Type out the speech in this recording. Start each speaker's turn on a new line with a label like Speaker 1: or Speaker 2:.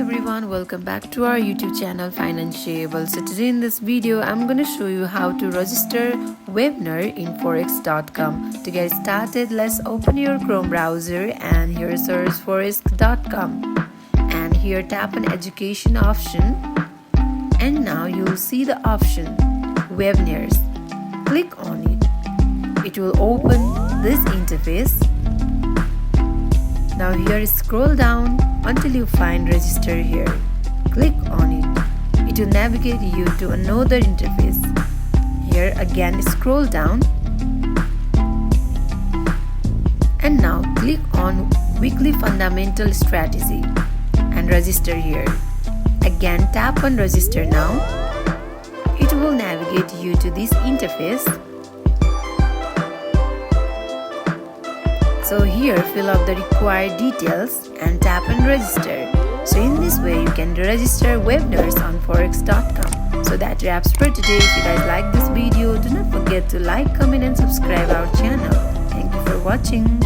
Speaker 1: everyone, welcome back to our YouTube channel Financiable. So today in this video I'm going to show you how to register webinar in forex.com. To get started, let's open your Chrome browser and here search forex.com and here tap on education option, and now you'll see the option webinars. Click on it. It will open this interface. Now here scroll down until you find register here. Click on it. It will navigate you to another interface. Here again scroll down. And now click on weekly fundamental strategy and register here. Again tap on register now. It will navigate you to this interface. So here fill up the required details and tap on register. So in this way you can register webinars on forex.com. So that wraps for today. If you guys like this video, do not forget to like, comment and subscribe our channel. Thank you for watching.